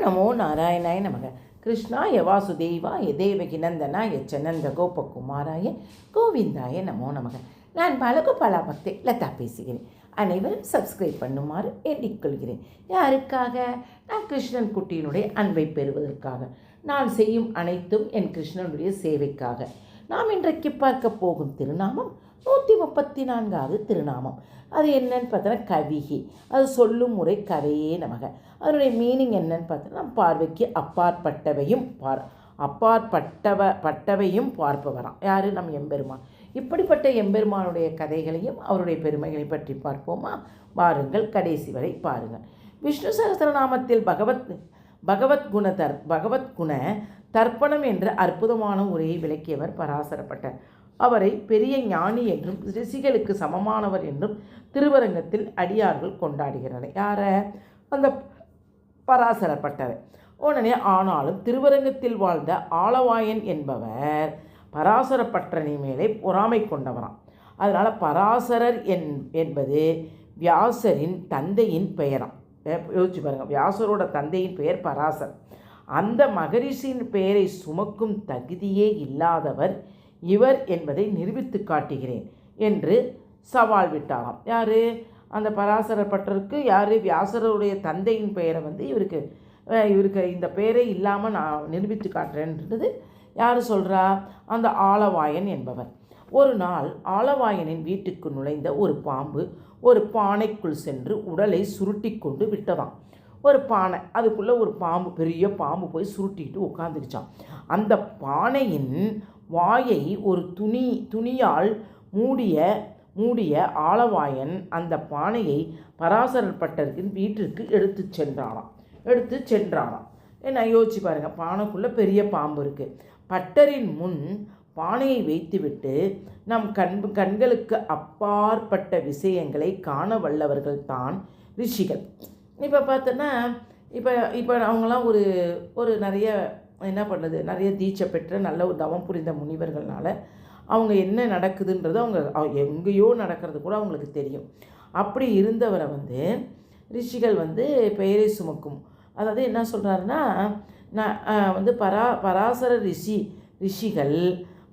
நமோ நாராயணாய நமக. கிருஷ்ணாய வாசுதேவாய தேவகி நந்தனாய சனந்த கோபகுமாராய கோவிந்தாய நமோ நமக. நான் பலகோபாலா பக்தி லதா பேசுகிறேன். அனைவரும் சப்ஸ்கிரைப் பண்ணுமாறு எண்ணிக்கொள்கிறேன். யாருக்காக? நான் கிருஷ்ணன் குட்டியினுடைய அன்பை பெறுவதற்காக. நான் செய்யும் அனைத்தும் என் கிருஷ்ணனுடைய சேவைக்காக. நாம் இன்றைக்கு பார்க்க போகும் திருநாமம் 134வது திருநாமம். அது என்னன்னு பார்த்தோன்னா கவிகி. அது சொல்லும் முறை கதையே நமக. அதனுடைய மீனிங் என்னன்னு பார்த்தோன்னா நம் பார்வைக்கு அப்பாற்பட்டவையும் பட்டவையும் பார்ப்பவராம். யார்? நம் எம்பெருமான். இப்படிப்பட்ட எம்பெருமானுடைய கதைகளையும் அவருடைய பெருமைகளை பற்றி பார்ப்போமா? வாருங்கள், கடைசி வரை பாருங்கள். விஷ்ணு சகஸ்ரநாமத்தில் பகவத் குண தர்ப்பணம் என்ற அற்புதமான உரையை விளக்கியவர் பராசரப்பட்டர். அவரை பெரிய ஞானி என்றும் ரிஷிகளுக்கு சமமானவர் என்றும் திருவரங்கத்தில் அடியார்கள் கொண்டாடுகிறார். யார? அந்த பராசரப்பட்டவர். உடனே ஆனாலும் திருவரங்கத்தில் வாழ்ந்த ஆளவாயன் என்பவர் பராசரப்பட்டனை மேலே பொறாமை கொண்டவராம். அதனால் பராசரர் என்பது வியாசரின் தந்தையின் பெயராம். யோசிச்சு பாருங்கள், வியாசரோட தந்தையின் பெயர் பராசர். அந்த மகரிஷியின் பெயரை சுமக்கும் தகுதியே இல்லாதவர் இவர் என்பதை நிரூபித்து காட்டுகிறேன் என்று சவால் விட்டாராம். யார்? அந்த பராசரப்பட்டருக்கு. யார்? வியாசருடைய தந்தையின் பெயரை இவருக்கு இந்த பெயரே இல்லாமல் நான் நிரூபித்து காட்டுறேன்றது யார் சொல்கிறா? அந்த ஆளவாயன் என்பவர். ஒரு நாள் ஆளவாயனின் வீட்டுக்கு நுழைந்த ஒரு பாம்பு ஒரு பானைக்குள் சென்று உடலை சுருட்டி கொண்டு விட்டதாம். ஒரு பானை, அதுக்குள்ளே ஒரு பாம்பு, பெரிய பாம்பு போய் சுருட்டிட்டு உட்காந்துருச்சான். அந்த பானையின் வாயை ஒரு துணியால் மூடிய ஆளவாயன் அந்த பானையை பராசரப்பட்டரின் வீட்டிற்கு எடுத்து சென்றாராம். என்ன யோசிச்சு பாருங்கள், பானைக்குள்ளே பெரிய பாம்பு இருக்குது. பட்டரின் முன் பானையை வைத்துவிட்டு நம் கண்களுக்கு அப்பாற்பட்ட விஷயங்களை காண வல்லவர்கள் தான் ரிஷிகள். இப்போ பார்த்தோன்னா இப்போ அவங்களாம் ஒரு நிறைய என்ன பண்ணுறது, நிறைய தீட்சை பெற்ற நல்ல ஒரு தவம் புரிந்த முனிவர்கள்னால அவங்க என்ன நடக்குதுன்றது அவங்க எங்கேயோ நடக்கிறது கூட அவங்களுக்கு தெரியும். அப்படி இருந்தவரை ரிஷிகள் பெயரை சுமக்கும். அதாவது என்ன சொல்கிறாருன்னா, நான் பராசர ரிஷிகள்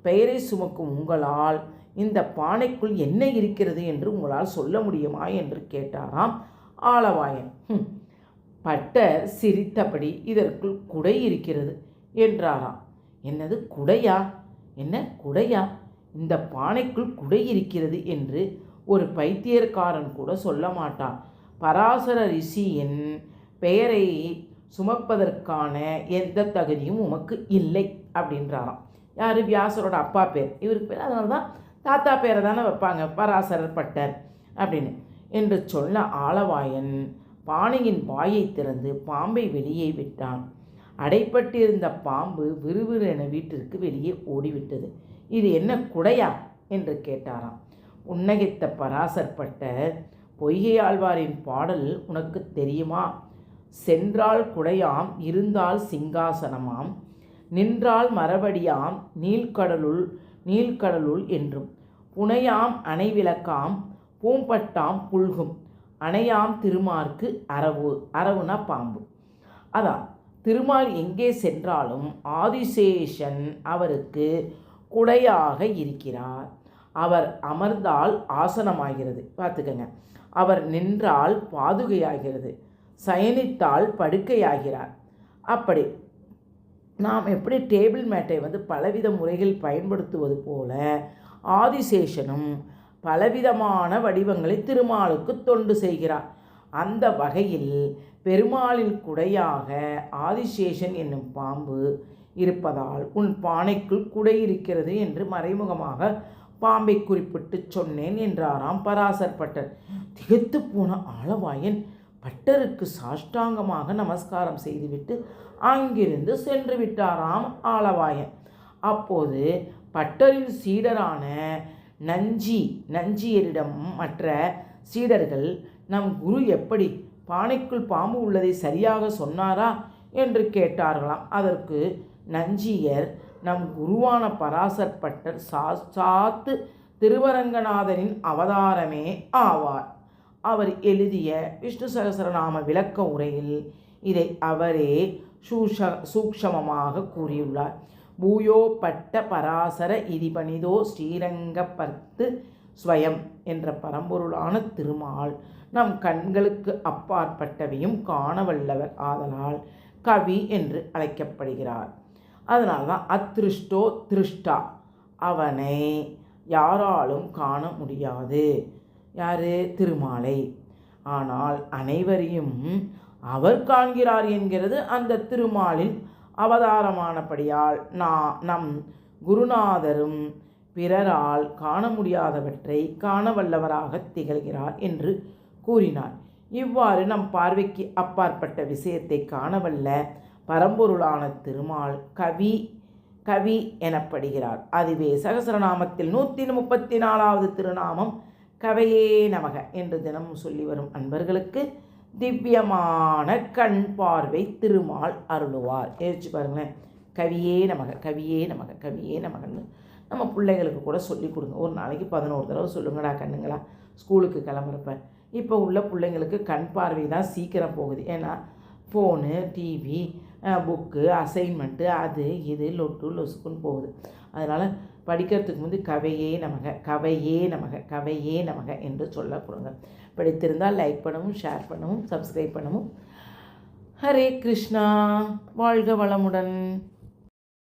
பெயரை சுமக்கும் உங்களால் இந்த பானைக்குள் என்ன இருக்கிறது என்று உங்களால் சொல்ல முடியுமா என்று கேட்டாராம் ஆளவாயன். பட்டர் சிரித்தபடி இதற்குள் குடை இருக்கிறது என்றாராம். என்னது குடையா? என்ன குடையா? இந்த பானைக்குள் குடை இருக்கிறது என்று ஒரு பைத்தியக்காரன் கூட சொல்ல மாட்டான். பராசர ரிஷியின் பெயரை சுமப்பதற்கான எந்த தகுதியும் உமக்கு இல்லை அப்படின்றாராம். யார்? வியாசரோட அப்பா பேர் இவருக்கு பேர். அதனால தான் தாத்தா பேரை தானே வைப்பாங்க, பராசரர் பட்டர் அப்படின்னு என்று சொன்ன ஆளவாயன் பானையின் வாயை திறந்து பாம்பை வெளியே விட்டான். அடைப்பட்டிருந்த பாம்பு விறுவிறு என வீட்டிற்கு வெளியே ஓடிவிட்டது. இது என்ன குடையா என்று கேட்டாராம். உன்னகித்த பராசரப்பட்டர், பொய்கை ஆழ்வாரின் பாடல் உனக்கு தெரியுமா? சென்றால் குடையாம், இருந்தால் சிங்காசனமாம், நின்றால் மரபடியாம், நீழ்கடலுள் என்றும், புனையாம் அணைவிளக்காம், பூம்பட்டாம் புல்கும், அணையாம் திருமார்க்கு அரவுனா பாம்பு. அதான் திருமால் எங்கே சென்றாலும் ஆதிசேஷன் அவருக்கு குடையாக இருக்கிறார். அவர் அமர்ந்தால் ஆசனமாகிறது, பார்த்துக்கங்க. அவர் நின்றால் பாதுகையாகிறது, சயனித்தால் படுக்கையாகிறார். அப்படி நாம் எப்படி டேபிள் மேட்டை பலவித முறைகள் பயன்படுத்துவது போல ஆதிசேஷனும் பலவிதமான வடிவங்களை திருமாலுக்கு தொண்டு செய்கிறார். அந்த வகையில் பெருமாளின் குடையாக ஆதிசேஷன் என்னும் பாம்பு இருப்பதால் உன் பானைக்குள் குடை இருக்கிறது என்று மறைமுகமாக பாம்பை குறிப்பிட்டு சொன்னேன் என்றாராம் பராசரப்பட்டர். திகைத்து போன ஆளவாயன் பட்டருக்கு சாஷ்டாங்கமாக நமஸ்காரம் செய்துவிட்டு அங்கிருந்து சென்று விட்டாராம் ஆளவாயன். அப்போது பட்டரின் சீடரான நஞ்சியரிடம் மற்ற சீடர்கள், நம் குரு எப்படி பானைக்குள் பாம்பு உள்ளதை சரியாக சொன்னாரா என்று கேட்டார்களாம். அதற்கு நஞ்சியர், நம் குருவான பராசரப்பட்டர் சாத்து திருவரங்கநாதனின் அவதாரமே ஆவார். அவர் எழுதிய விஷ்ணு சகஸ்ரநாம விளக்க உரையில் இதை அவரே சூக்ஷமமாக கூறியுள்ளார். பூயோ பட்ட பராசர இதிபணிதோ ஸ்ரீரங்கப்பத்து ஸ்வயம் என்ற பரம்பொருளான திருமால் நம் கண்களுக்கு அப்பாற்பட்டவையும் காணவல்லவர் ஆதலால் கவி என்று அழைக்கப்படுகிறார். அதனால்தான் அத்ருஷ்டோ திருஷ்டா, அவனை யாராலும் காண முடியாது. யாரு? திருமாலை. ஆனால் அனைவரையும் அவர் காண்கிறார் என்கிறது அந்த திருமாலின் அவதாரமானபடியால் நம் குருநாதரும் பிறரால் காண முடியாதவற்றை காண வல்லவராக திகழ்கிறார் என்று கூறினார். இவ்வாறு நம் பார்வைக்கு அப்பாற்பட்ட விஷயத்தை காணவல்ல பரம்பொருளான திருமால் கவி எனப்படுகிறார். அதுவே சகசரநாமத்தில் 134வது திருநாமம் கவையே நமக என்று தினமும் சொல்லி வரும் அன்பர்களுக்கு திவ்யமான கண் பார்வை திருமால் அருளுவார். யோசிச்சு பாருங்களேன். கவியே நமக, கவியே நமக, கவியே நமகன்னு நம்ம பிள்ளைகளுக்கு கூட சொல்லி கொடுங்க. ஒரு நாளைக்கு 11 தடவை சொல்லுங்கடா கண்ணுங்களா ஸ்கூலுக்கு கிளம்புறப்ப. இப்போ உள்ள பிள்ளைங்களுக்கு கண் பார்வை தான் சீக்கிரம் போகுது. ஏன்னா ஃபோனு, டிவி, புக்கு, அசைன்மெண்ட்டு, அது இது லொட்டு லொசுக்குன்னு போகுது. அதனால் படிக்கிறதுக்கு முந்தி கவையே நமக, கவையே நமக, கவையே நமக என்று சொல்ல கொடுங்க. பிடித்திருந்தால் லைக் பண்ணவும், ஷேர் பண்ணவும், சப்ஸ்கிரைப் பண்ணவும். ஹரே கிருஷ்ணா. வாழ்க வளமுடன்.